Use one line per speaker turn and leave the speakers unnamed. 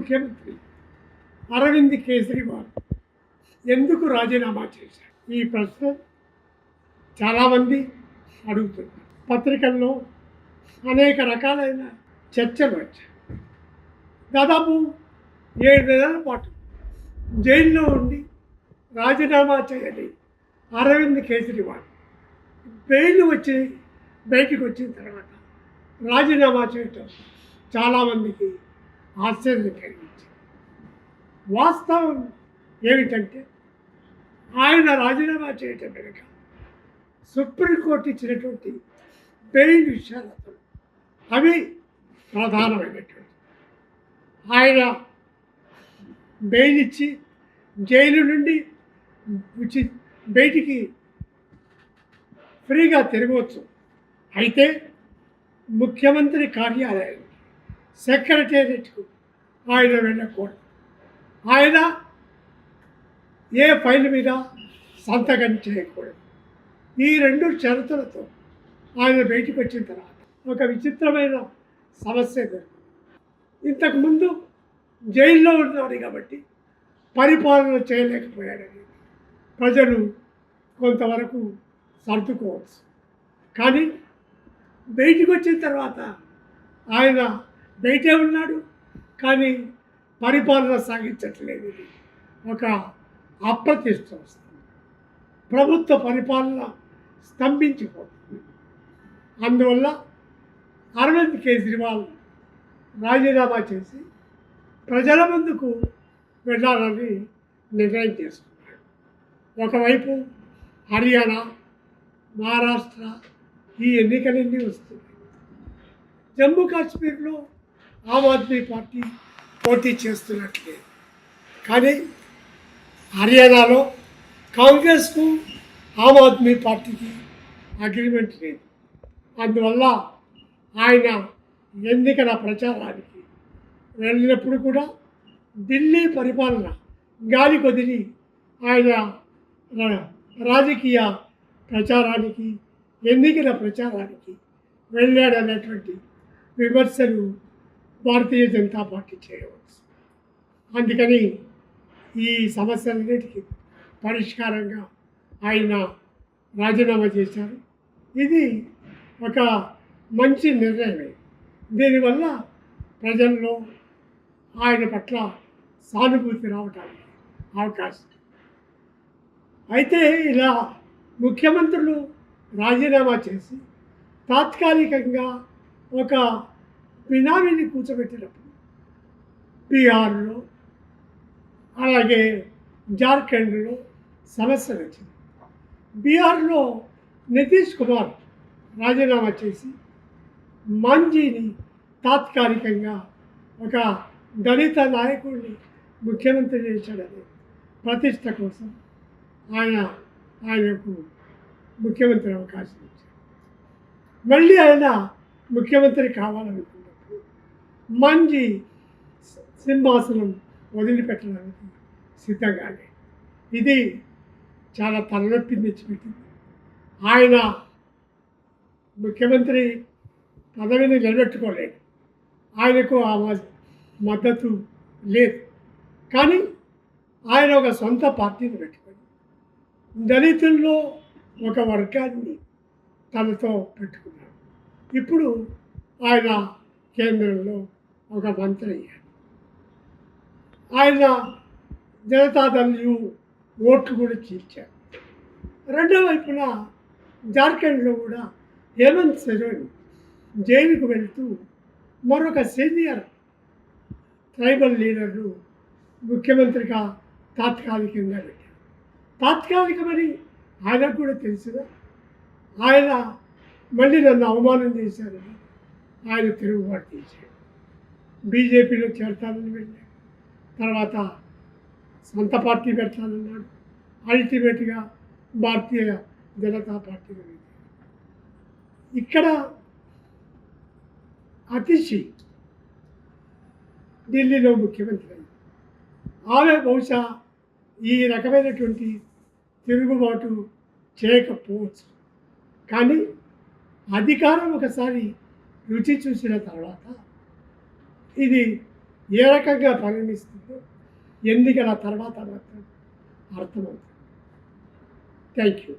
ముఖ్యమంత్రి అరవింద్ కేజ్రీవాల్ ఎందుకు రాజీనామా చేశారు? ఈ ప్రశ్న చాలామంది అడుగుతున్నారు. పత్రికల్లో అనేక రకాలైన చర్చలు వచ్చాయి. దాదాపు 7 నెలల పాటు జైల్లో ఉండి రాజీనామా చేయని అరవింద్ కేజ్రీవాల్ బెయిల్ వచ్చి బయటికి వచ్చిన తర్వాత రాజీనామా చేయటం చాలామందికి ఆశ్చర్యం కలిగించింది. వాస్తవం ఏమిటంటే ఆయన రాజీనామా చేయటం వెనుక సుప్రీంకోర్టు ఇచ్చినటువంటి బెయిల్ విషయాలతో అవి ప్రధానమైనటువంటి ఆయన బెయిల్ ఇచ్చి జైలు నుండి బయటికి ఫ్రీగా తిరగవచ్చు. అయితే ముఖ్యమంత్రి కార్యాలయం సెక్రటేరియట్కు ఆయన వెళ్ళకూడదు. ఆయన ఏ ఫైల్ మీద సంతకం చేయకూడదు. ఈ 2 షరతులతో ఆయన బయటికి వచ్చిన తర్వాత ఒక విచిత్రమైన సమస్య ఎదురు. ఇంతకుముందు జైల్లో ఉన్నాడు కాబట్టి పరిపాలన చేయలేకపోయాడని ప్రజలు కొంతవరకు సర్దుకోవచ్చు. కానీ బయటికి వచ్చిన తర్వాత ఆయన బయటే ఉన్నాడు, కానీ పరిపాలన సాగించట్లేదు. ఒక అప్రతిష్ట వస్తుంది. ప్రభుత్వ పరిపాలన స్తంభించిపోతుంది. అందువల్ల అరవింద్ కేజ్రీవాల్ రాజీనామా చేసి ప్రజల ముందుకు వెళ్ళాలని నిర్ణయం చేసుకున్నాడు. ఒకవైపు హర్యానా, మహారాష్ట్ర ఈ ఎన్నికలన్నీ వస్తున్నాయి. జమ్మూ కాశ్మీర్లో ఆమ్ ఆద్మీ పార్టీ పోటీ చేస్తున్నట్లేదు. కానీ హర్యానాలో కాంగ్రెస్కు ఆమ్ ఆద్మీ పార్టీకి అగ్రిమెంట్ లేదు. అందువల్ల ఆయన ఎన్నికల ప్రచారానికి వెళ్ళినప్పుడు కూడా ఢిల్లీ పరిపాలన గాలి కొదిలి ఆయన రాజకీయ ప్రచారానికి, ఎన్నికల ప్రచారానికి వెళ్ళాడనేటువంటి విమర్శలు భారతీయ జనతా పార్టీ చేయవచ్చు. అందుకని ఈ సమస్యలన్నిటికీ పరిష్కారంగా ఆయన రాజీనామా చేశారు. ఇది ఒక మంచి నిర్ణయమే. దీనివల్ల ప్రజల్లో ఆయన పట్ల సానుభూతి రావడానికి అవకాశం. అయితే ఇలా ముఖ్యమంత్రులు రాజీనామా చేసి తాత్కాలికంగా ఒక బినామీని కూర్చోబెట్టినప్పుడు బీహార్లో అలాగే జార్ఖండ్లో సమస్యలు వచ్చింది. బీహార్లో నితీష్ కుమార్ రాజీనామా చేసి మాంజీని తాత్కాలికంగా ఒక దళిత ముఖ్యమంత్రి చేశాడని ప్రతిష్ట కోసం ఆయనకు ముఖ్యమంత్రి అవకాశం ఇచ్చారు. మళ్ళీ ఆయన ముఖ్యమంత్రి కావాలనుకున్నప్పుడు మాంజీ సింహాసనం వదిలిపెట్టడానికి సిద్ధంగానే. ఇది చాలా తలనొప్పి తెచ్చిపెట్టింది. ఆయన ముఖ్యమంత్రి పదవిని నిలబెట్టుకోలేడు. ఆయనకు ఆ మద్దతు లేదు. కానీ ఆయన ఒక సొంత పార్టీని పెట్టుకొని దళితుల్లో ఒక వర్గాన్ని తనతో పెట్టుకున్నాడు. ఇప్పుడు ఆయన కేంద్రంలో ఒక మంత్రి అయ్యాడు. ఆయన జనతాదళ్ ఓట్లు కూడా చీల్చారు. రెండో వైపున జార్ఖండ్లో కూడా హేమంత్ సోరెన్ జైలుకు వెళుతూ మరొక సీనియర్ ట్రైబల్ లీడర్ను ముఖ్యమంత్రిగా తాత్కాలికంగా పెట్టారు. తాత్కాలికమని ఆయనకు కూడా తెలిసిన ఆయన మళ్ళీ నన్ను అవమానం చేశారని ఆయన తిరుగుబాటు చేశాడు. బీజేపీలో చేరతానని వెళ్ళాడు. తర్వాత సొంత పార్టీ పెడతానన్నాడు. అల్టిమేట్గా భారతీయ జనతా పార్టీలో వెళ్ళాడు. ఇక్కడ అతిశి ఢిల్లీలో ముఖ్యమంత్రి అయింది. ఆమె బహుశా ఈ రకమైనటువంటి తిరుగుబాటు చేయకపోవచ్చు. కానీ అధికారం ఒకసారి రుచి చూసిన తర్వాత ఇది ఏ రకంగా పరిగణిస్తుందో ఎన్నికల తర్వాత మాత్రం అర్థమవుతుంది. Thank you.